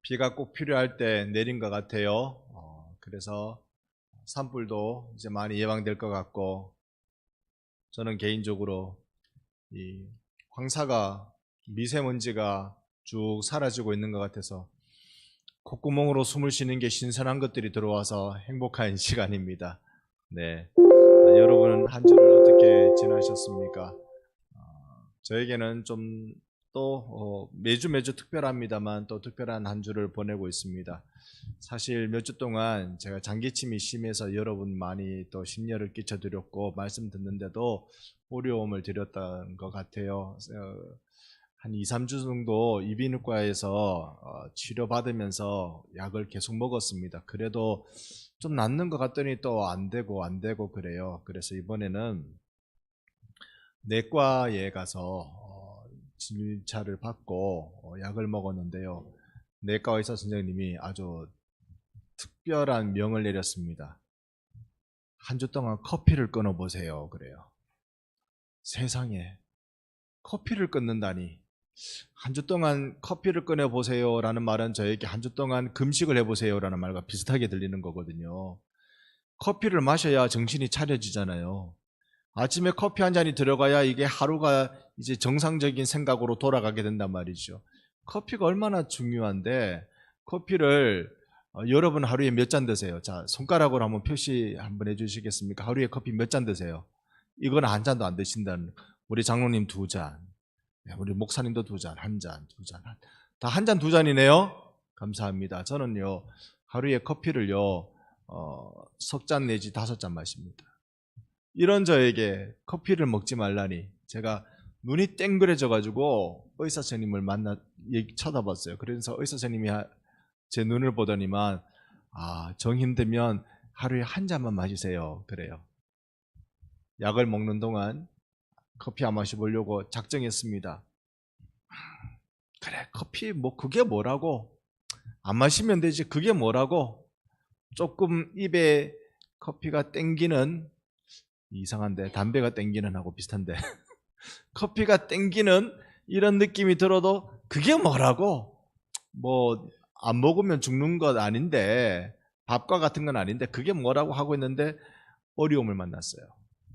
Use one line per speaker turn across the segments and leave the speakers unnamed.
비가 꼭 필요할 때 내린 것 같아요. 그래서 산불도 이제 많이 예방될 것 같고, 저는 개인적으로 이 황사가, 미세먼지가 쭉 사라지고 있는 것 같아서 콧구멍으로 숨을 쉬는 게 신선한 것들이 들어와서 행복한 시간입니다. 네, 여러분은 한 주를 어떻게 지나셨습니까? 저에게는 좀 또 매주 특별합니다만 또 특별한 한 주를 보내고 있습니다. 사실 몇 주 동안 제가 장기침이 심해서 여러분 많이 또 심려를 끼쳐드렸고 말씀 듣는데도 어려움을 드렸던 것 같아요. 한 2, 3주 정도 이비인후과에서 치료받으면서 약을 계속 먹었습니다. 그래도 좀 낫는 것 같더니 또 안 되고 그래요. 그래서 이번에는 내과에 가서 진찰을 받고 약을 먹었는데요. 내과 의사 선생님이 아주 특별한 명을 내렸습니다. 한 주 동안 커피를 끊어보세요. 그래요. 세상에, 커피를 끊는다니. 한 주 동안 커피를 끊어보세요 라는 말은 저에게 한 주 동안 금식을 해보세요 라는 말과 비슷하게 들리는 거거든요. 커피를 마셔야 정신이 차려지잖아요. 아침에 커피 한 잔이 들어가야 이게 하루가 이제 정상적인 생각으로 돌아가게 된단 말이죠. 커피가 얼마나 중요한데, 커피를 여러분 하루에 몇 잔 드세요? 자, 손가락으로 한번 표시 한번 해주시겠습니까? 하루에 커피 몇 잔 드세요? 이건 한 잔도 안 드신다는. 우리 장로님 2잔, 우리 목사님도 2잔, 1잔, 2잔, 다 1잔, 2잔이네요. 감사합니다. 저는요 하루에 커피를요 3잔 내지 5잔 마십니다. 이런 저에게 커피를 먹지 말라니 제가 눈이 땡그레져 가지고 의사 선생님을 쳐다봤어요. 그래서 의사 선생님이 제 눈을 보더니만 정 힘들면 하루에 1잔만 마시세요. 그래요. 약을 먹는 동안 커피 안 마셔보려고 작정했습니다. 그래, 커피 뭐 그게 뭐라고, 안 마시면 되지, 그게 뭐라고. 조금 입에 커피가 땡기는, 이상한데 담배가 땡기는 하고 비슷한데 커피가 땡기는 이런 느낌이 들어도 그게 뭐라고, 뭐 안 먹으면 죽는 것 아닌데, 밥과 같은 건 아닌데 그게 뭐라고 하고 있는데 어려움을 만났어요.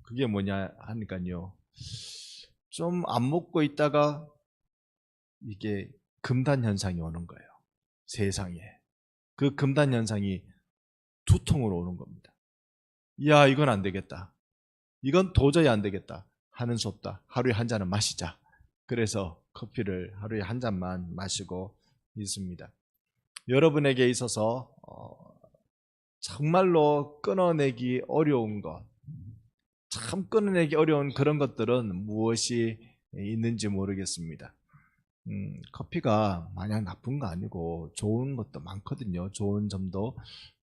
그게 뭐냐 하니까요, 좀 안 먹고 있다가 이게 금단 현상이 오는 거예요. 세상에. 그 금단 현상이 두통으로 오는 겁니다. 야, 이건 안 되겠다, 이건 도저히 안 되겠다, 하는 수 없다, 하루에 1잔은 마시자. 그래서 커피를 하루에 1잔만 마시고 있습니다. 여러분에게 있어서 정말로 끊어내기 어려운 것, 참 끊어내기 어려운 그런 것들은 무엇이 있는지 모르겠습니다. 커피가 마냥 나쁜 거 아니고 좋은 것도 많거든요. 좋은 점도,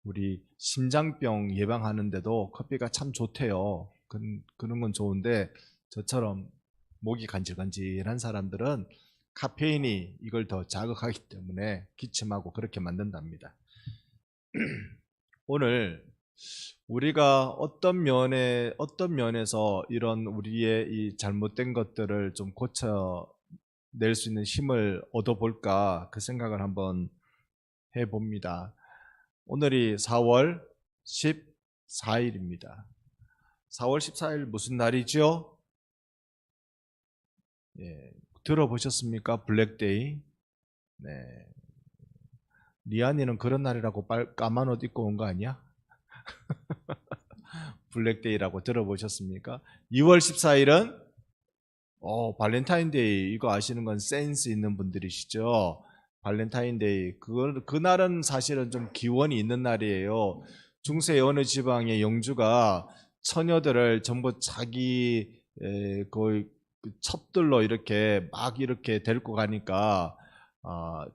우리 심장병 예방하는데도 커피가 참 좋대요. 그런 건 좋은데, 저처럼 목이 간질간질한 사람들은 카페인이 이걸 더 자극하기 때문에 기침하고 그렇게 만든답니다. 오늘 우리가 어떤 면에서 이런 우리의 이 잘못된 것들을 좀 고쳐낼 수 있는 힘을 얻어볼까, 그 생각을 한번 해봅니다. 오늘이 4월 14일입니다. 4월 14일 무슨 날이죠? 예, 들어보셨습니까? 블랙데이. 네. 리안이는 그런 날이라고 까만 옷 입고 온 거 아니야? 블랙데이라고 들어보셨습니까? 2월 14일은 발렌타인데이. 이거 아시는 건 센스 있는 분들이시죠? 발렌타인데이. 그날은 사실은 좀 기원이 있는 날이에요. 중세 어느 지방의 영주가 처녀들을 전부 자기 거의 첩들로 이렇게 막 이렇게 데리고 가니까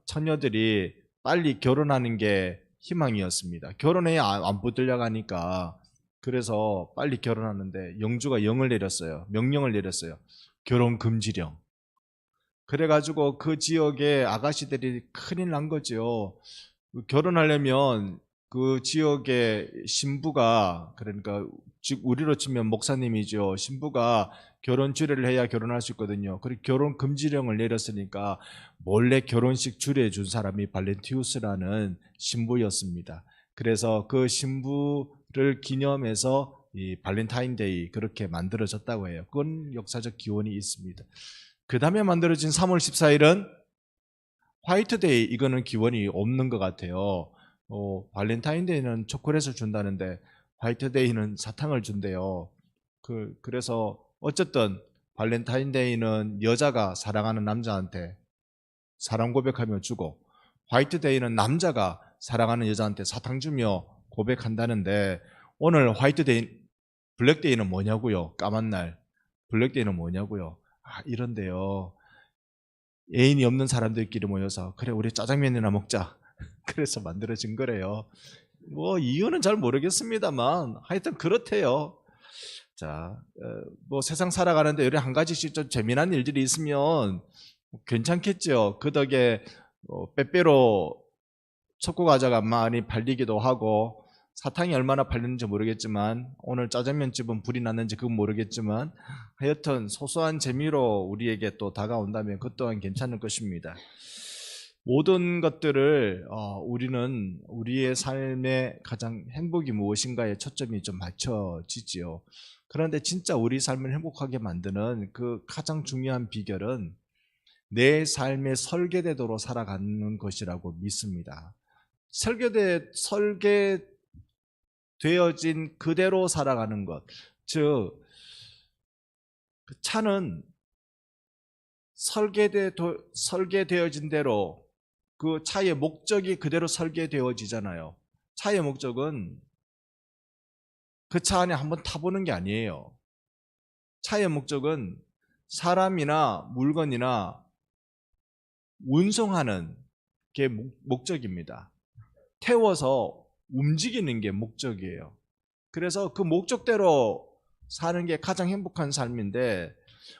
처녀들이 빨리 결혼하는 게 희망이었습니다. 결혼해야 안 붙들려가니까. 그래서 빨리 결혼하는데 영주가 명령을 내렸어요. 결혼 금지령. 그래가지고 그 지역의 아가씨들이 큰일 난 거죠. 결혼하려면 그 지역의 신부가, 그러니까 즉 우리로 치면 목사님이죠. 신부가 결혼 주례를 해야 결혼할 수 있거든요. 그리고 결혼 금지령을 내렸으니까 몰래 결혼식 주례해 준 사람이 발렌티우스라는 신부였습니다. 그래서 그 신부를 기념해서 이 발렌타인데이 그렇게 만들어졌다고 해요. 그건 역사적 기원이 있습니다. 그 다음에 만들어진 3월 14일은 화이트데이, 이거는 기원이 없는 것 같아요. 발렌타인데이는 초콜릿을 준다는데 화이트데이는 사탕을 준대요. 그래서 어쨌든 발렌타인데이는 여자가 사랑하는 남자한테 사랑 고백하며 주고, 화이트데이는 남자가 사랑하는 여자한테 사탕 주며 고백한다는데, 오늘 화이트데이, 블랙데이는 뭐냐고요? 까만 날 블랙데이는 뭐냐고요? 이런데요, 애인이 없는 사람들끼리 모여서 그래 우리 짜장면이나 먹자 그래서 만들어진 거래요. 뭐 이유는 잘 모르겠습니다만 하여튼 그렇대요. 자, 뭐 세상 살아가는데 이런 한 가지씩 좀 재미난 일들이 있으면 괜찮겠죠. 그 덕에 빼빼로 초코 과자가 많이 팔리기도 하고, 사탕이 얼마나 팔리는지 모르겠지만, 오늘 짜장면집은 불이 났는지 그건 모르겠지만, 하여튼 소소한 재미로 우리에게 또 다가온다면 그 또한 괜찮을 것입니다. 모든 것들을 우리는 우리의 삶의 가장 행복이 무엇인가에 초점이 좀 맞춰지지요. 그런데 진짜 우리 삶을 행복하게 만드는 그 가장 중요한 비결은 내 삶의 설계대도로 살아가는 것이라고 믿습니다. 설계되어진 그대로 살아가는 것. 즉, 그 차는 설계되어진 대로 그 차의 목적이 그대로 설계되어지잖아요. 차의 목적은 그 차 안에 한번 타보는 게 아니에요. 차의 목적은 사람이나 물건이나 운송하는 게 목적입니다. 태워서 움직이는 게 목적이에요. 그래서 그 목적대로 사는 게 가장 행복한 삶인데,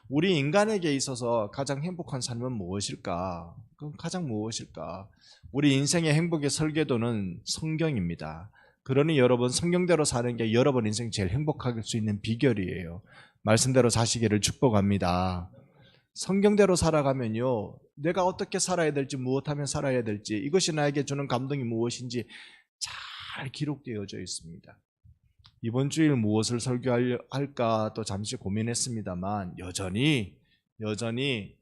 우리 인간에게 있어서 가장 행복한 삶은 무엇일까? 그럼 가장 무엇일까? 우리 인생의 행복의 설계도는 성경입니다. 그러니 여러분, 성경대로 사는 게 여러분 인생 제일 행복할 수 있는 비결이에요. 말씀대로 사시기를 축복합니다. 성경대로 살아가면요, 내가 어떻게 살아야 될지, 무엇하면 살아야 될지, 이것이 나에게 주는 감동이 무엇인지 잘 기록되어져 있습니다. 이번 주일 무엇을 설교할까 또 잠시 고민했습니다만, 여전히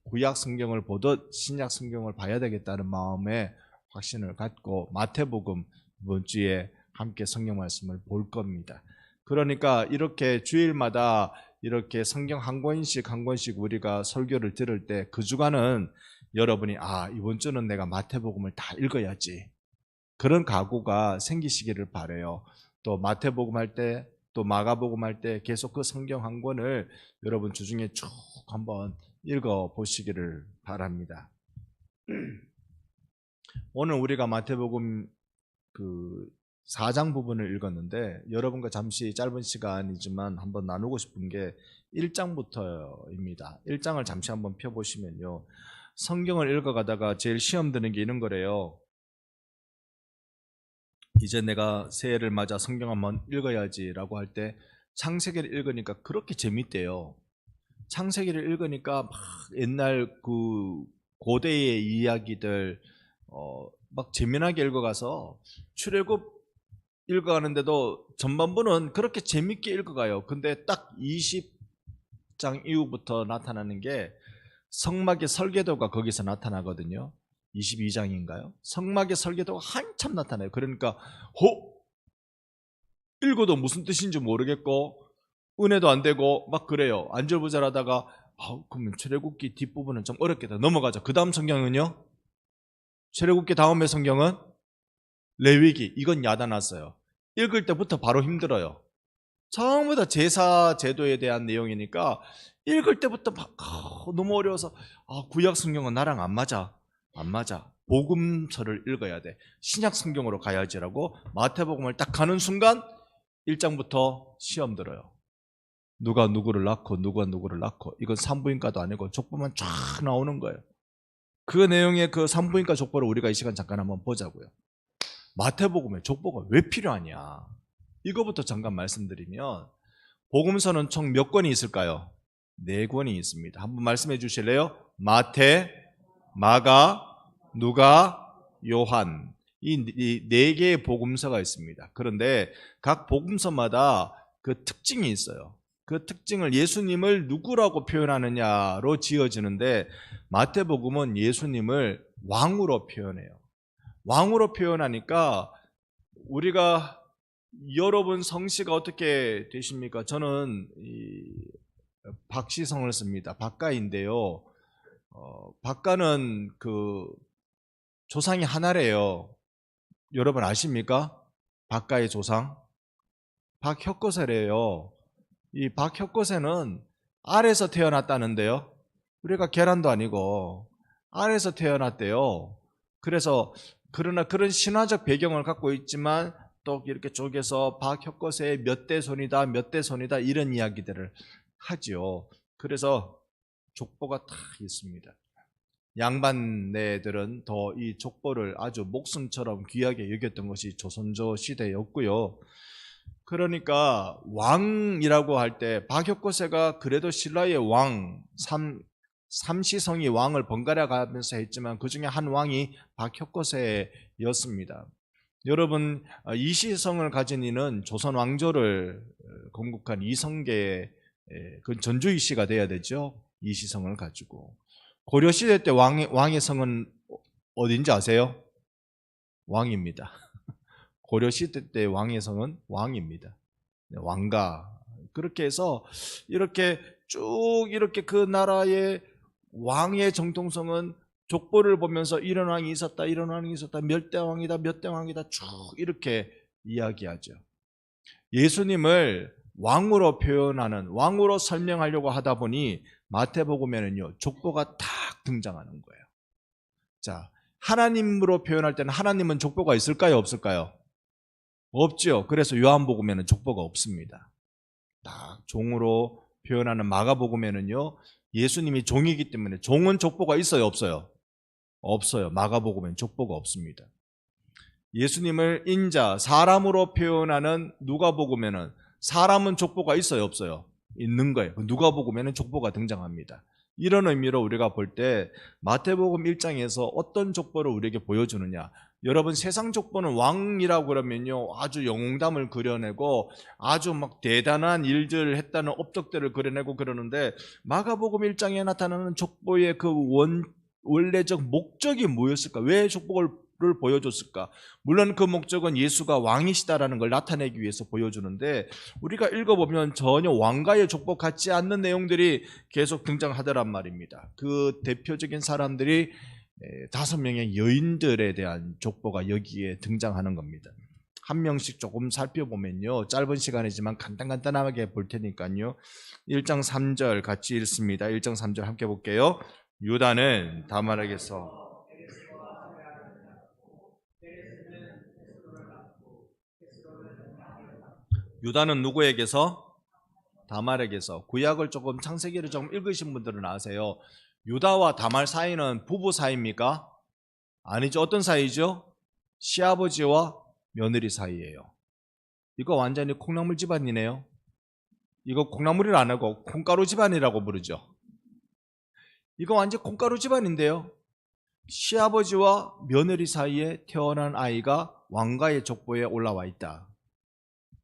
구약 성경을 보듯 신약 성경을 봐야 되겠다는 마음에 확신을 갖고 마태복음 이번 주에 함께 성경 말씀을 볼 겁니다. 그러니까 이렇게 주일마다 이렇게 성경 한 권씩 우리가 설교를 들을 때 그 주간은 여러분이 이번 주는 내가 마태복음을 다 읽어야지, 그런 각오가 생기시기를 바라요. 또 마태복음 할 때, 또 마가복음 할 때 계속 그 성경 한 권을 여러분 주중에 쭉 한번 읽어 보시기를 바랍니다. 오늘 우리가 마태복음 그 4장 부분을 읽었는데, 여러분과 잠시 짧은 시간이지만 한번 나누고 싶은 게 1장부터입니다. 1장을 잠시 한번 펴보시면요, 성경을 읽어가다가 제일 시험 드는 게 이런 거래요. 이제 내가 새해를 맞아 성경 한번 읽어야지 라고 할 때 창세기를 읽으니까 그렇게 재밌대요. 창세기를 읽으니까 막 옛날 그 고대의 이야기들 막 재미나게 읽어가서, 출애굽 읽어가는데도 전반부는 그렇게 재밌게 읽어가요. 근데 딱 20장 이후부터 나타나는 게 성막의 설계도가 거기서 나타나거든요. 22장인가요? 성막의 설계도가 한참 나타나요. 그러니까 읽어도 무슨 뜻인지 모르겠고 은혜도 안 되고 막 그래요. 안절부절하다가 그러면 출애굽기 뒷부분은 좀 어렵겠다, 넘어가자. 그 다음 성경은요, 출애굽기 다음의 성경은 레위기. 이건 야단났어요. 읽을 때부터 바로 힘들어요. 전부 다 제사 제도에 대한 내용이니까 읽을 때부터 너무 어려워서 구약 성경은 나랑 안 맞아. 복음서를 읽어야 돼. 신약 성경으로 가야지라고 마태복음을 딱 가는 순간 1장부터 시험 들어요. 누가 누구를 낳고 누가 누구를 낳고, 이건 산부인과도 아니고 족보만 쫙 나오는 거예요. 그 내용의 그 산부인과 족보를 우리가 이 시간 잠깐 한번 보자고요. 마태복음에 족보가 왜 필요하냐? 이거부터 잠깐 말씀드리면 복음서는 총 몇 권이 있을까요? 4권이 있습니다. 한번 말씀해 주실래요? 마태, 마가, 누가, 요한, 이 4개의 복음서가 있습니다. 그런데 각 복음서마다 그 특징이 있어요. 그 특징을 예수님을 누구라고 표현하느냐로 지어지는데 마태복음은 예수님을 왕으로 표현해요. 왕으로 표현하니까 우리가 여러분 성씨가 어떻게 되십니까? 저는 박시성을 씁니다. 박가인데요. 박가는 그 조상이 하나래요. 여러분 아십니까? 박가의 조상 박혁거세래요. 이 박혁거세는 알에서 태어났다는데요. 우리가 계란도 아니고 알에서 태어났대요. 그래서 그러나 그런 신화적 배경을 갖고 있지만 또 이렇게 쪽에서 박혁거세의 몇 대 손이다, 몇 대 손이다 이런 이야기들을 하지요. 그래서 족보가 다 있습니다. 양반네들은 더 이 족보를 아주 목숨처럼 귀하게 여겼던 것이 조선조 시대였고요. 그러니까 왕이라고 할 때 박혁거세가 그래도 신라의 왕 삼시성이 왕을 번갈아 가면서 했지만 그 중에 한 왕이 박혁거세였습니다. 여러분 이시성을 가진 이는 조선 왕조를 건국한 이성계의 그 전주이시가 돼야 되죠. 이시성을 가지고 고려시대 때 왕의 성은 어딘지 아세요? 왕입니다. 고려시대 때 왕의 성은 왕입니다. 왕가. 그렇게 해서 이렇게 쭉 이렇게 그 나라의 왕의 정통성은 족보를 보면서 이런 왕이 있었다, 이런 왕이 있었다, 몇 대 왕이다, 몇 대 왕이다 쭉 이렇게 이야기하죠. 예수님을 왕으로 표현하는, 왕으로 설명하려고 하다 보니 마태복음에는요 족보가 딱 등장하는 거예요. 자, 하나님으로 표현할 때는 하나님은 족보가 있을까요, 없을까요? 없죠. 그래서 요한복음에는 족보가 없습니다. 딱 종으로 표현하는 마가복음에는요 예수님이 종이기 때문에 종은 족보가 있어요, 없어요? 없어요. 마가복음엔 족보가 없습니다. 예수님을 인자, 사람으로 표현하는 누가복음에는 사람은 족보가 있어요, 없어요? 있는 거예요. 누가복음에는 족보가 등장합니다. 이런 의미로 우리가 볼 때 마태복음 1장에서 어떤 족보를 우리에게 보여주느냐, 여러분 세상 족보는 왕이라고 그러면요 아주 영웅담을 그려내고 아주 막 대단한 일들을 했다는 업적들을 그려내고 그러는데 마가복음 1장에 나타나는 족보의 그 원래적 목적이 뭐였을까? 왜 족보를 보여줬을까? 물론 그 목적은 예수가 왕이시다라는 걸 나타내기 위해서 보여주는데 우리가 읽어보면 전혀 왕가의 족보 같지 않는 내용들이 계속 등장하더란 말입니다. 그 대표적인 사람들이 5명의 여인들에 대한 족보가 여기에 등장하는 겁니다. 한 명씩 조금 살펴보면요 짧은 시간이지만 간단하게 볼 테니까요 1장 3절 같이 읽습니다. 1장 3절 함께 볼게요. 유다는 다말에게서 유다는 누구에게서? 다말에게서. 구약을 조금 창세기를 좀 읽으신 분들은 아세요. 유다와 다말 사이는 부부 사이입니까? 아니죠. 어떤 사이죠? 시아버지와 며느리 사이예요. 이거 완전히 콩나물 집안이네요. 이거 콩나물이 안 하고 콩가루 집안이라고 부르죠. 이거 완전 콩가루 집안인데요. 시아버지와 며느리 사이에 태어난 아이가 왕가의 족보에 올라와 있다.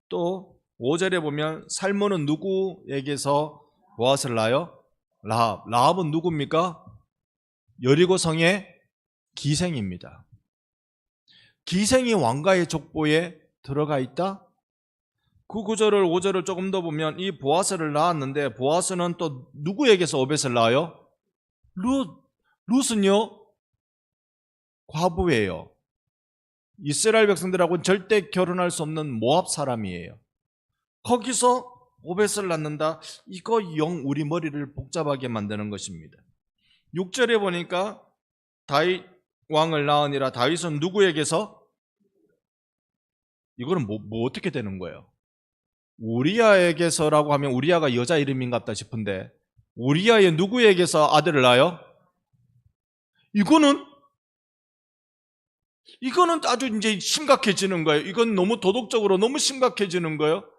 또 5절에 보면 살모는 누구에게서 보아스를 낳아요? 라합. 라합은 누굽니까? 여리고 성의 기생입니다. 기생이 왕가의 족보에 들어가 있다? 그 구절을 5절을 조금 더 보면 이 보아스를 낳았는데 보아스는 또 누구에게서 오벳을 낳아요? 룻은요 과부예요. 이스라엘 백성들하고는 절대 결혼할 수 없는 모압 사람이에요. 거기서 오벳을 낳는다. 이거 우리 머리를 복잡하게 만드는 것입니다. 6절에 보니까 다윗 왕을 낳으니라. 다윗은 누구에게서? 이거는 뭐 어떻게 되는 거예요? 우리아에게서라고 하면 우리아가 여자 이름인갑다 싶은데 우리아의 누구에게서 아들을 낳아요? 이거는 이거는 아주 이제 심각해지는 거예요. 이건 너무 도덕적으로 너무 심각해지는 거예요.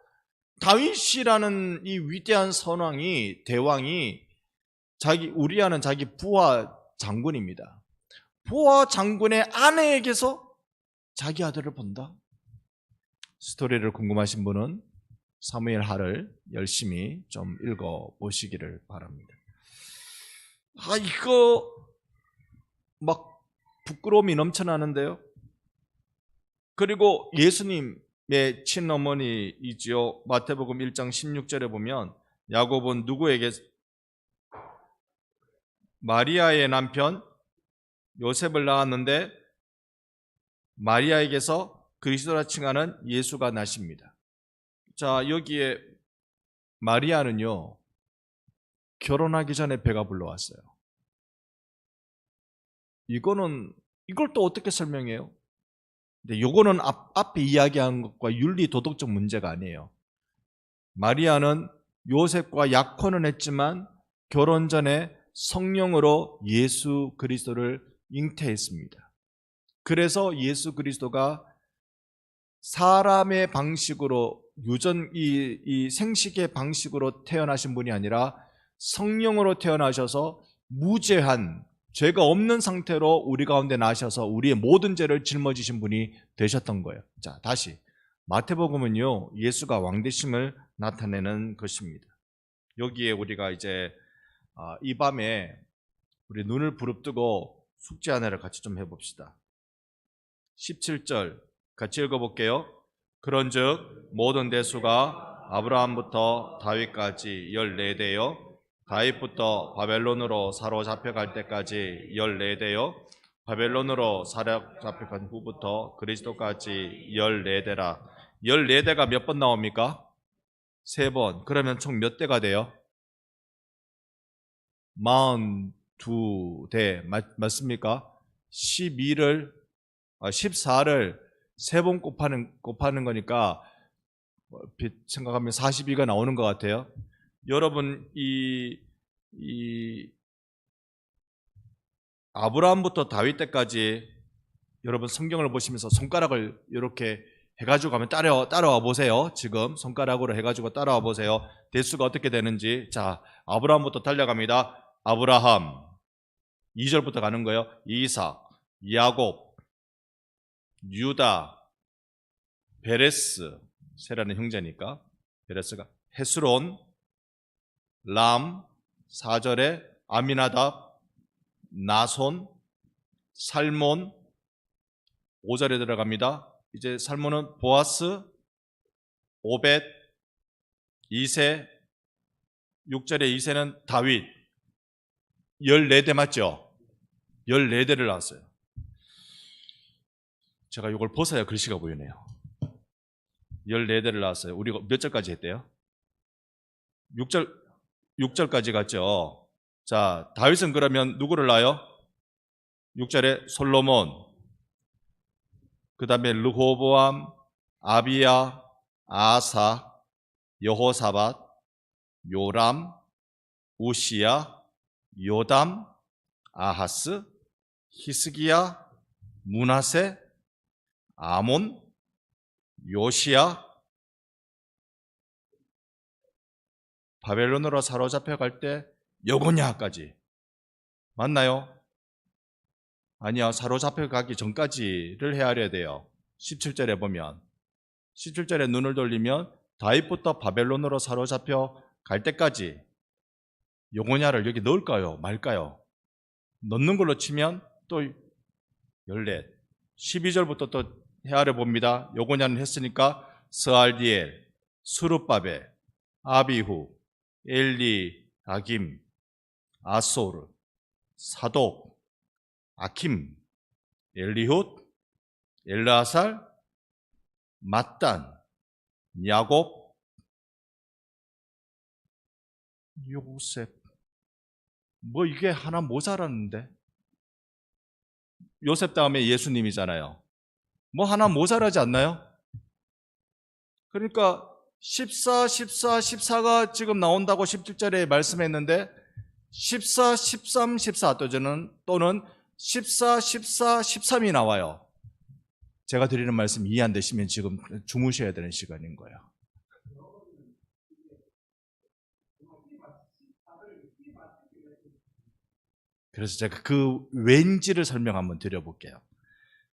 다윗이라는 이 위대한 선왕이, 대왕이 우리아는 자기 부하 장군입니다. 부하 장군의 아내에게서 자기 아들을 본다. 스토리를 궁금하신 분은 사무엘 하를 열심히 좀 읽어보시기를 바랍니다. 이거 막 부끄러움이 넘쳐나는데요. 그리고 예수님의 친어머니이지요. 마태복음 1장 16절에 보면 야곱은 누구에게, 마리아의 남편 요셉을 낳았는데 마리아에게서 그리스도라 칭하는 예수가 나십니다. 자, 여기에 마리아는요, 결혼하기 전에 배가 불러왔어요. 이걸 또 어떻게 설명해요? 근데 요거는 앞에 이야기한 것과 윤리 도덕적 문제가 아니에요. 마리아는 요셉과 약혼은 했지만 결혼 전에 성령으로 예수 그리스도를 잉태했습니다. 그래서 예수 그리스도가 사람의 방식으로, 이 생식의 방식으로 태어나신 분이 아니라 성령으로 태어나셔서 무죄한, 죄가 없는 상태로 우리 가운데 나셔서 우리의 모든 죄를 짊어지신 분이 되셨던 거예요. 자, 다시 마태복음은요, 예수가 왕되심을 나타내는 것입니다. 여기에 우리가 이제 이 밤에 우리 눈을 부릅뜨고 숙제 하나를 같이 좀 해봅시다. 17절 같이 읽어볼게요. 그런즉 모든 대수가 아브라함부터 다윗까지 14대요 다윗부터 바벨론으로 사로잡혀갈 때까지 14대요 바벨론으로 사로잡혀간 후부터 그리스도까지 14대라. 14대가 몇 번 나옵니까? 3번. 그러면 총 몇 대가 돼요? 42대 맞습니까? 14를 3번 곱하는 거니까 생각하면 42가 나오는 것 같아요. 여러분, 이 아브라함부터 다윗 때까지 여러분 성경을 보시면서 손가락을 이렇게 해가지고 가면 따라와 보세요. 지금 손가락으로 해가지고 따라와 보세요. 대수가 어떻게 되는지. 자, 아브라함부터 달려갑니다. 아브라함 2절부터 가는 거예요. 이삭, 야곱, 유다, 베레스, 세라는 형제니까 베레스가, 헤스론, 람, 4절에 아미나답, 나손, 살몬, 5절에 들어갑니다. 이제 살몬은 보아스, 오벳, 이세, 6절에 이세는 다윗. 14대 맞죠? 14대를 낳았어요. 제가 이걸 벗어야 글씨가 보이네요. 14대를 낳았어요. 우리가 몇 절까지 했대요? 6절까지 갔죠. 자, 다윗은 그러면 누구를 낳아요? 6절에 솔로몬, 그 다음에 르호보암, 아비야, 아사, 여호사밧, 요람, 우시야, 요담, 아하스, 히스기야, 므낫세, 아몬, 요시야, 바벨론으로 사로잡혀 갈 때 여고냐까지. 맞나요? 아니요. 사로잡혀 가기 전까지를 헤아려야 돼요. 17절에 보면, 17절에 눈을 돌리면 다윗부터 바벨론으로 사로잡혀 갈 때까지 여고냐를 여기 넣을까요? 말까요? 넣는 걸로 치면 또 14. 12절부터 또 헤아려 봅니다. 여고냐는 했으니까 스알디엘, 스룹바벨, 아비후, 엘리, 아김, 아소르, 사독, 아킴, 엘리훗, 엘라살, mat단, 야곱, 요셉. 뭐 이게 하나 모자랐는데? 요셉 다음에 예수님이잖아요. 뭐 하나 모자라지 않나요? 그러니까 14가 지금 나온다고 17절에 말씀했는데 14, 13, 14 또는 14, 14, 13이 나와요. 제가 드리는 말씀 이해 안 되시면 지금 주무셔야 되는 시간인 거예요. 그래서 제가 그 왠지를 설명 한번 드려볼게요.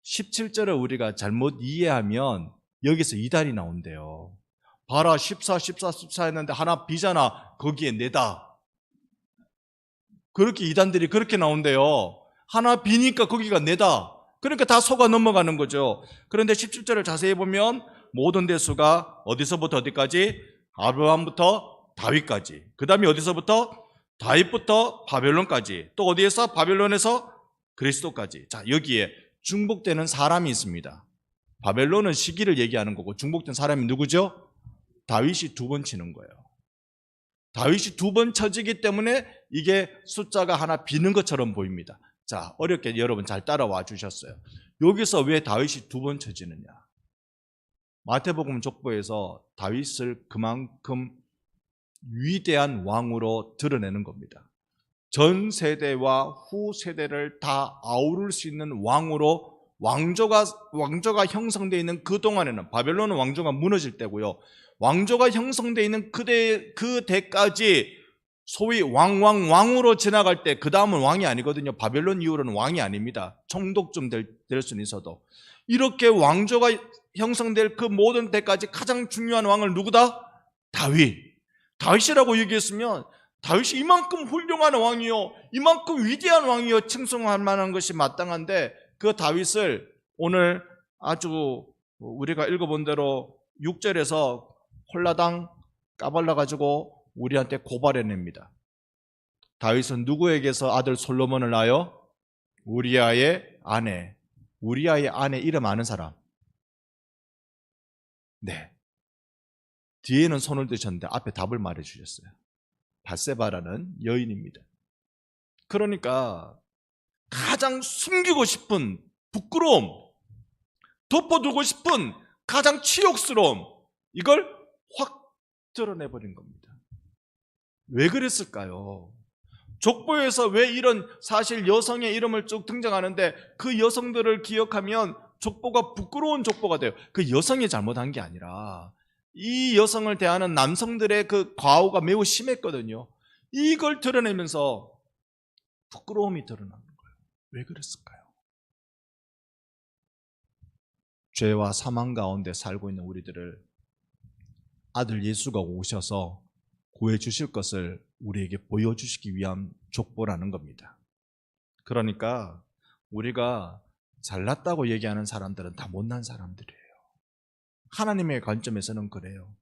17절을 우리가 잘못 이해하면 여기서 이단이 나온대요. 봐라, 14 했는데 하나 비잖아. 거기에 내다. 그렇게 이단들이 그렇게 나온대요. 하나 비니까 거기가 내다. 그러니까 다 속아 넘어가는 거죠. 그런데 17절을 자세히 보면 모든 대수가 어디서부터 어디까지? 아브라함부터 다윗까지. 그 다음에 어디서부터? 다윗부터 바벨론까지. 또 어디에서? 바벨론에서 그리스도까지. 자, 여기에 중복되는 사람이 있습니다. 바벨론은 시기를 얘기하는 거고 중복된 사람이 누구죠? 다윗이 두 번 치는 거예요. 다윗이 두 번 쳐지기 때문에 이게 숫자가 하나 비는 것처럼 보입니다. 자, 어렵게 여러분 잘 따라와 주셨어요. 여기서 왜 다윗이 두 번 쳐지느냐? 마태복음 족보에서 다윗을 그만큼 위대한 왕으로 드러내는 겁니다. 전 세대와 후 세대를 다 아우를 수 있는 왕으로 왕조가 형성되어 있는 그 동안에는 바벨론은 왕조가 무너질 때고요. 왕조가 형성되어 있는 그 대까지 소위 왕으로 지나갈 때 그 다음은 왕이 아니거든요. 바벨론 이후로는 왕이 아닙니다. 총독 좀 될 수는 있어도. 이렇게 왕조가 형성될 그 모든 때까지 가장 중요한 왕을 누구다? 다윗이라고 얘기했으면 다윗이 이만큼 훌륭한 왕이요, 이만큼 위대한 왕이요 칭송할 만한 것이 마땅한데 그 다윗을 오늘 아주 우리가 읽어본 대로 6절에서 홀라당 까발라가지고 우리한테 고발해냅니다. 다윗은 누구에게서 아들 솔로몬을 낳아요? 우리아의 아내. 우리아의 아내 이름 아는 사람? 네. 뒤에는 손을 드셨는데 앞에 답을 말해 주셨어요. 밧세바라는 여인입니다. 그러니까 가장 숨기고 싶은 부끄러움, 덮어두고 싶은 가장 치욕스러움, 이걸 확 드러내버린 겁니다. 왜 그랬을까요? 족보에서 왜 이런 사실 여성의 이름을 쭉 등장하는데 그 여성들을 기억하면 족보가 부끄러운 족보가 돼요. 그 여성이 잘못한 게 아니라 이 여성을 대하는 남성들의 그 과오가 매우 심했거든요. 이걸 드러내면서 부끄러움이 드러나는 거예요. 왜 그랬을까요? 죄와 사망 가운데 살고 있는 우리들을 아들 예수가 오셔서 구해주실 것을 우리에게 보여주시기 위한 족보라는 겁니다. 그러니까 우리가 잘났다고 얘기하는 사람들은 다 못난 사람들이에요. 하나님의 관점에서는 그래요.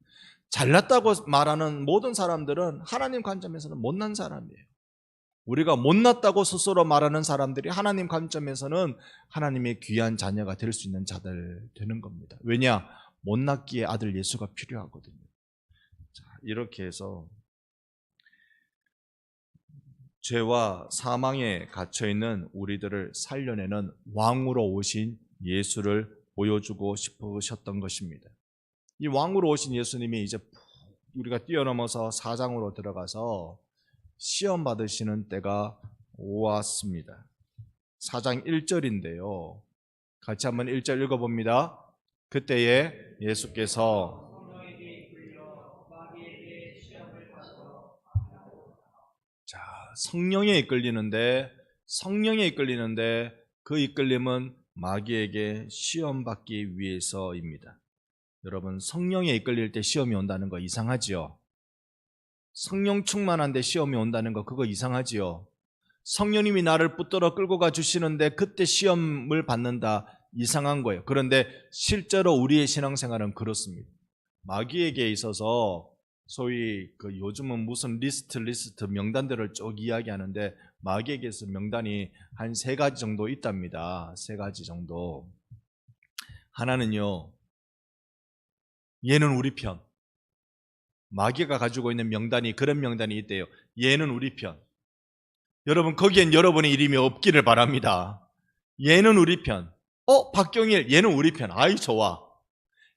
잘났다고 말하는 모든 사람들은 하나님 관점에서는 못난 사람이에요. 우리가 못났다고 스스로 말하는 사람들이 하나님 관점에서는 하나님의 귀한 자녀가 될 수 있는 자들 되는 겁니다. 왜냐? 못났기에 아들 예수가 필요하거든요. 자, 이렇게 해서 죄와 사망에 갇혀있는 우리들을 살려내는 왕으로 오신 예수를 보여주고 싶으셨던 것입니다. 이 왕으로 오신 예수님이 이제 우리가 뛰어넘어서 4장으로 들어가서 시험 받으시는 때가 왔습니다. 4장 1절인데요. 같이 한번 1절 읽어봅니다. 그때에 예수께서 성령에 이끌리는데 그 이끌림은 마귀에게 시험 받기 위해서입니다. 여러분, 성령에 이끌릴 때 시험이 온다는 거 이상하지요? 성령 충만한데 시험이 온다는 거 그거 이상하지요? 성령님이 나를 붙들어 끌고 가 주시는데 그때 시험을 받는다, 이상한 거예요. 그런데 실제로 우리의 신앙생활은 그렇습니다. 마귀에게 있어서 소위 그 요즘은 무슨 리스트 명단들을 쭉 이야기하는데 마귀에게서 명단이 한 3가지 정도 있답니다. 3가지 정도. 하나는요, 얘는 우리 편. 마귀가 가지고 있는 명단이, 그런 명단이 있대요. 얘는 우리 편. 여러분, 거기엔 여러분의 이름이 없기를 바랍니다. 얘는 우리 편. 박경일, 얘는 우리 편. 아이, 좋아.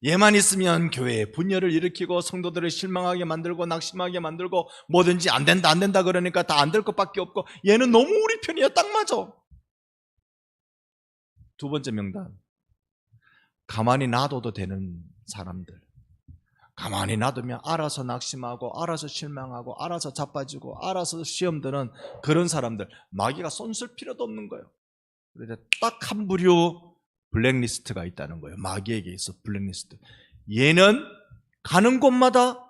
얘만 있으면 교회에 분열을 일으키고 성도들을 실망하게 만들고 낙심하게 만들고 뭐든지 안 된다 그러니까 다 안 될 것밖에 없고 얘는 너무 우리 편이야. 딱 맞아. 두 번째 명단. 가만히 놔둬도 되는 사람들, 가만히 놔두면 알아서 낙심하고 알아서 실망하고 알아서 자빠지고 알아서 시험 드는 그런 사람들, 마귀가 손쓸 필요도 없는 거예요. 그래서 딱 한 부류 블랙리스트가 있다는 거예요. 마귀에게 있어 블랙리스트. 얘는 가는 곳마다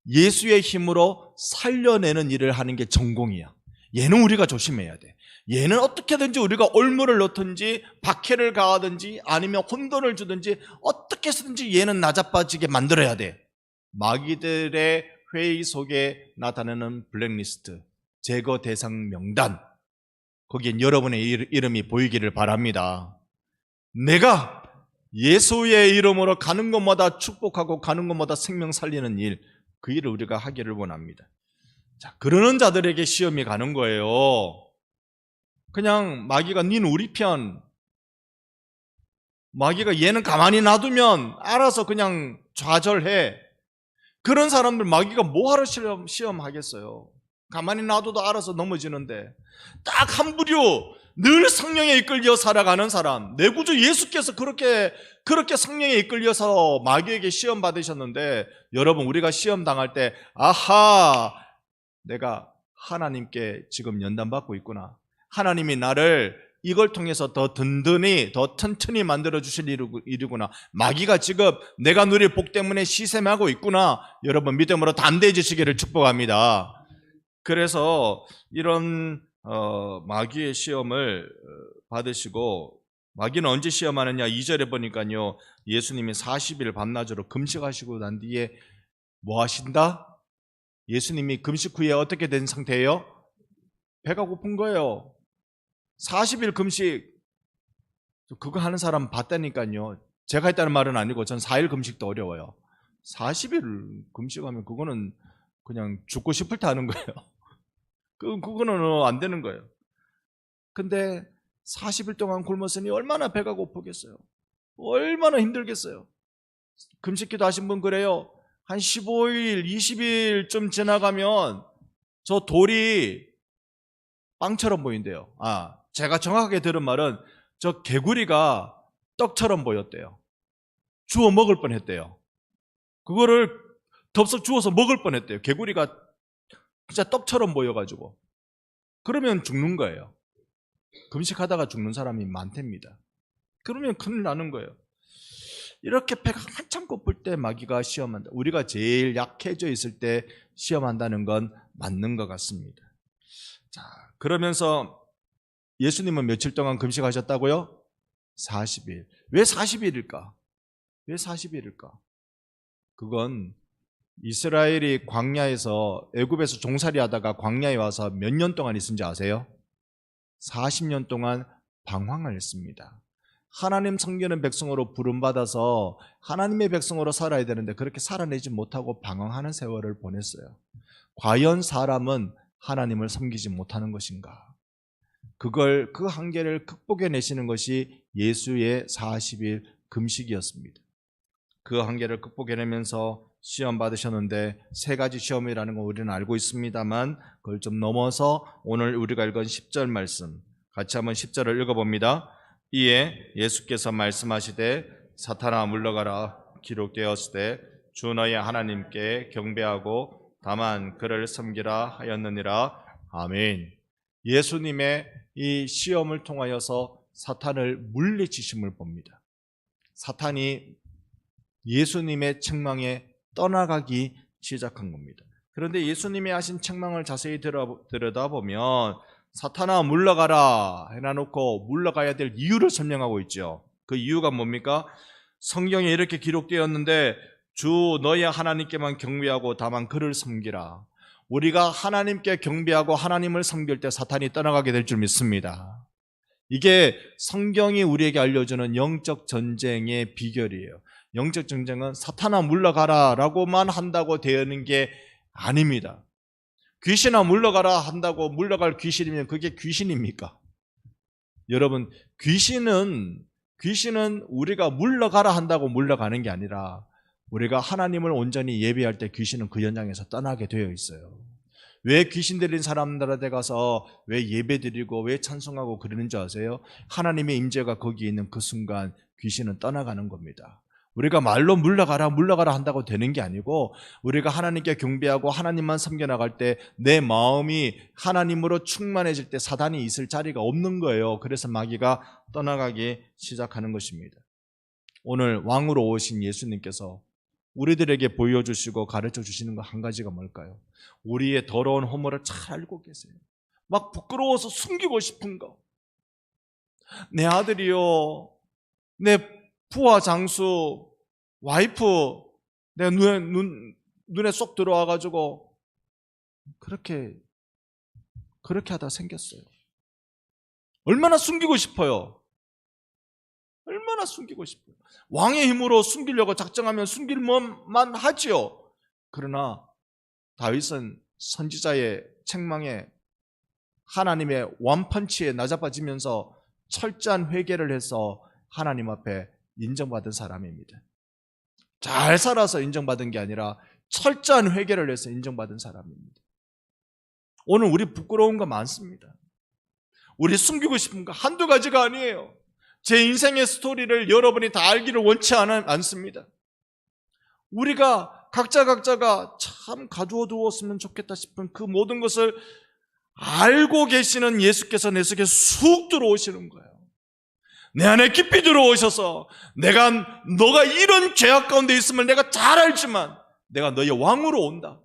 예수의 힘으로 살려내는 일을 하는 게 전공이야. 얘는 우리가 조심해야 돼. 얘는 어떻게든지 우리가 올무를 넣든지 박해를 가하든지 아니면 혼돈을 주든지 어떻게 해서든지 얘는 나자빠지게 만들어야 돼. 마귀들의 회의 속에 나타나는 블랙리스트, 제거 대상 명단, 거기엔 여러분의 이름이 보이기를 바랍니다. 내가 예수의 이름으로 가는 곳마다 축복하고 가는 곳마다 생명 살리는 일, 그 일을 우리가 하기를 원합니다. 자, 그러는 자들에게 시험이 가는 거예요. 그냥 마귀가 닌 우리 편, 마귀가 얘는 가만히 놔두면 알아서 그냥 좌절해. 그런 사람들 마귀가 뭐하러 시험하겠어요? 가만히 놔둬도 알아서 넘어지는데, 딱 한 부류 늘 성령에 이끌려 살아가는 사람, 내 구주 예수께서 그렇게 성령에 이끌려서 마귀에게 시험 받으셨는데, 여러분 우리가 시험 당할 때 아하, 내가 하나님께 지금 연단받고 있구나, 하나님이 나를 이걸 통해서 더 든든히 더 튼튼히 만들어 주실 일이구나, 마귀가 지금 내가 누릴 복 때문에 시샘하고 있구나, 여러분 믿음으로 담대해지시기를 축복합니다. 그래서 이런 마귀의 시험을 받으시고, 마귀는 언제 시험하느냐, 2절에 보니까요, 예수님이 40일 밤낮으로 금식하시고 난 뒤에 뭐 하신다? 예수님이 금식 후에 어떻게 된 상태예요? 배가 고픈 거예요. 40일 금식, 그거 하는 사람 봤다니까요. 제가 했다는 말은 아니고 전 4일 금식도 어려워요. 40일 금식하면 그거는 그냥 죽고 싶을 때 하는 거예요. 그거는 안 되는 거예요. 근데 40일 동안 굶었으니 얼마나 배가 고프겠어요. 얼마나 힘들겠어요. 금식기도 하신 분 그래요. 한 15일, 20일쯤 지나가면 저 돌이 빵처럼 보인대요. 제가 정확하게 들은 말은 저 개구리가 떡처럼 보였대요. 주워 먹을 뻔했대요. 그거를 덥석 주워서 먹을 뻔했대요. 개구리가 진짜 떡처럼 보여가지고. 그러면 죽는 거예요. 금식하다가 죽는 사람이 많답니다. 그러면 큰일 나는 거예요. 이렇게 배가 한참 고플 때 마귀가 시험한다. 우리가 제일 약해져 있을 때 시험한다는 건 맞는 것 같습니다. 자, 그러면서 예수님은 며칠 동안 금식하셨다고요? 40일. 왜 40일일까? 왜 40일일까? 그건 이스라엘이 광야에서, 애굽에서 종살이 하다가 광야에 와서 몇 년 동안 있은지 아세요? 40년 동안 방황을 했습니다. 하나님 섬기는 백성으로 부름받아서 하나님의 백성으로 살아야 되는데 그렇게 살아내지 못하고 방황하는 세월을 보냈어요. 과연 사람은 하나님을 섬기지 못하는 것인가? 그 한계를 극복해내시는 것이 예수의 40일 금식이었습니다. 그 한계를 극복해내면서 시험 받으셨는데, 세 가지 시험이라는 거 우리는 알고 있습니다만 그걸 좀 넘어서 오늘 우리가 읽은 10절 말씀 같이 한번 10절을 읽어봅니다. 이에 예수께서 말씀하시되 사탄아 물러가라, 기록되었으되 주 너희 하나님께 경배하고 다만 그를 섬기라 하였느니라. 아멘. 예수님의 이 시험을 통하여서 사탄을 물리치심을 봅니다. 사탄이 예수님의 책망에 떠나가기 시작한 겁니다. 그런데 예수님이 하신 책망을 자세히 들여다보면 사탄아 물러가라 해놔놓고 물러가야 될 이유를 설명하고 있죠. 그 이유가 뭡니까? 성경에 이렇게 기록되었는데 주 너희 하나님께만 경배하고 다만 그를 섬기라. 우리가 하나님께 경배하고 하나님을 섬길 때 사탄이 떠나가게 될 줄 믿습니다. 이게 성경이 우리에게 알려주는 영적 전쟁의 비결이에요. 영적 전쟁은 사탄아 물러가라 라고만 한다고 되는 게 아닙니다. 귀신아 물러가라 한다고 물러갈 귀신이면 그게 귀신입니까? 여러분, 귀신은 우리가 물러가라 한다고 물러가는 게 아니라 우리가 하나님을 온전히 예배할 때 귀신은 그 현장에서 떠나게 되어 있어요. 왜 귀신 들린 사람들한테 가서 왜 예배 드리고 왜 찬송하고 그러는 줄 아세요? 하나님의 임재가 거기에 있는 그 순간 귀신은 떠나가는 겁니다. 우리가 말로 물러가라 물러가라 한다고 되는 게 아니고, 우리가 하나님께 경배하고 하나님만 섬겨나갈 때 내 마음이 하나님으로 충만해질 때 사단이 있을 자리가 없는 거예요. 그래서 마귀가 떠나가기 시작하는 것입니다. 오늘 왕으로 오신 예수님께서 우리들에게 보여주시고 가르쳐 주시는 거 한 가지가 뭘까요? 우리의 더러운 허물을 잘 알고 계세요. 막 부끄러워서 숨기고 싶은 거. 내 아들이요, 내 부하 장수, 와이프, 내 눈에 쏙 들어와가지고 그렇게 하다 생겼어요. 얼마나 숨기고 싶어요. 얼마나 숨기고 싶어요. 왕의 힘으로 숨기려고 작정하면 숨길만 하지요. 그러나 다윗은 선지자의 책망에, 하나님의 원펀치에 나자빠지면서 철저한 회개를 해서 하나님 앞에 인정받은 사람입니다. 잘 살아서 인정받은 게 아니라 철저한 회개를 해서 인정받은 사람입니다. 오늘 우리 부끄러운 거 많습니다. 우리 숨기고 싶은 거 한두 가지가 아니에요. 제 인생의 스토리를 여러분이 다 알기를 원치 않습니다. 우리가 각자가 참 가두어 두었으면 좋겠다 싶은 그 모든 것을 알고 계시는 예수께서 내 속에 쑥 들어오시는 거예요. 내 안에 깊이 들어오셔서 너가 이런 죄악 가운데 있음을 내가 잘 알지만 내가 너의 왕으로 온다.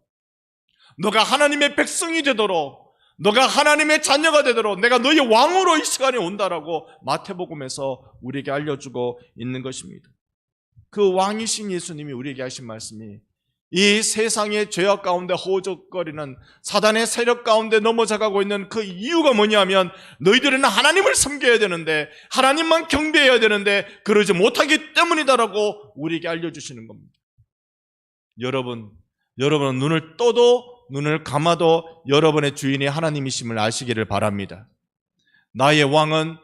너가 하나님의 백성이 되도록, 너가 하나님의 자녀가 되도록 내가 너의 왕으로 이 시간에 온다라고 마태복음에서 우리에게 알려주고 있는 것입니다. 그 왕이신 예수님이 우리에게 하신 말씀이, 이 세상의 죄악 가운데 허우적거리는 사단의 세력 가운데 넘어져가고 있는 그 이유가 뭐냐면, 너희들은 하나님을 섬겨야 되는데, 하나님만 경배해야 되는데 그러지 못하기 때문이다라고 우리에게 알려주시는 겁니다. 여러분은 눈을 떠도 눈을 감아도 여러분의 주인이 하나님이심을 아시기를 바랍니다. 나의 왕은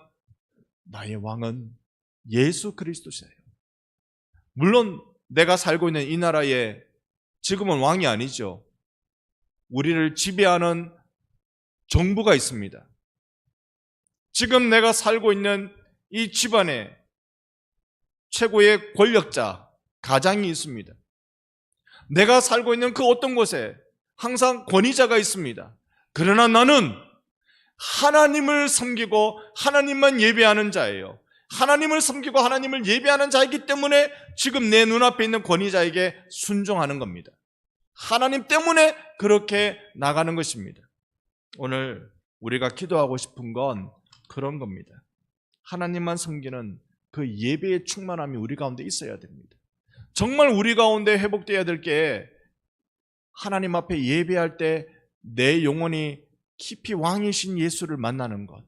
예수 그리스도시에요. 물론 내가 살고 있는 이 나라에 지금은 왕이 아니죠. 우리를 지배하는 정부가 있습니다. 지금 내가 살고 있는 이 집안에 최고의 권력자, 가장이 있습니다. 내가 살고 있는 그 어떤 곳에 항상 권위자가 있습니다. 그러나 나는 하나님을 섬기고 하나님만 예배하는 자예요. 하나님을 섬기고 하나님을 예배하는 자이기 때문에 지금 내 눈앞에 있는 권위자에게 순종하는 겁니다. 하나님 때문에 그렇게 나가는 것입니다. 오늘 우리가 기도하고 싶은 건 그런 겁니다. 하나님만 섬기는 그 예배의 충만함이 우리 가운데 있어야 됩니다. 정말 우리 가운데 회복되어야 될 게, 하나님 앞에 예배할 때 내 영혼이 깊이 왕이신 예수를 만나는 것,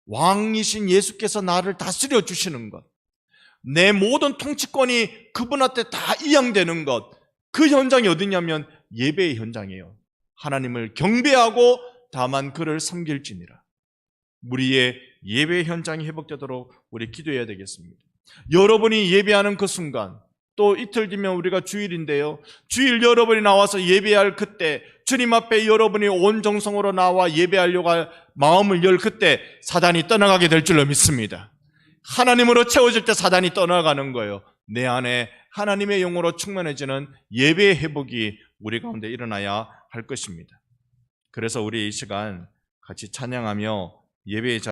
왕이신 예수께서 나를 다스려 주시는 것, 내 모든 통치권이 그분한테 다 이양되는 것, 그 현장이 어디냐면 예배의 현장이에요. 하나님을 경배하고 다만 그를 섬길지니라. 우리의 예배 현장이 회복되도록 우리 기도해야 되겠습니다. 여러분이 예배하는 그 순간, 또 이틀 뒤면 우리가 주일인데요, 주일 여러분이 나와서 예배할 그때, 주님 앞에 여러분이 온 정성으로 나와 예배하려고 마음을 열 그때 사단이 떠나가게 될 줄로 믿습니다. 하나님으로 채워질 때 사단이 떠나가는 거예요. 내 안에 하나님의 영으로 충만해지는 예배의 회복이 우리 가운데 일어나야 할 것입니다. 그래서 우리 이 시간 같이 찬양하며 예배의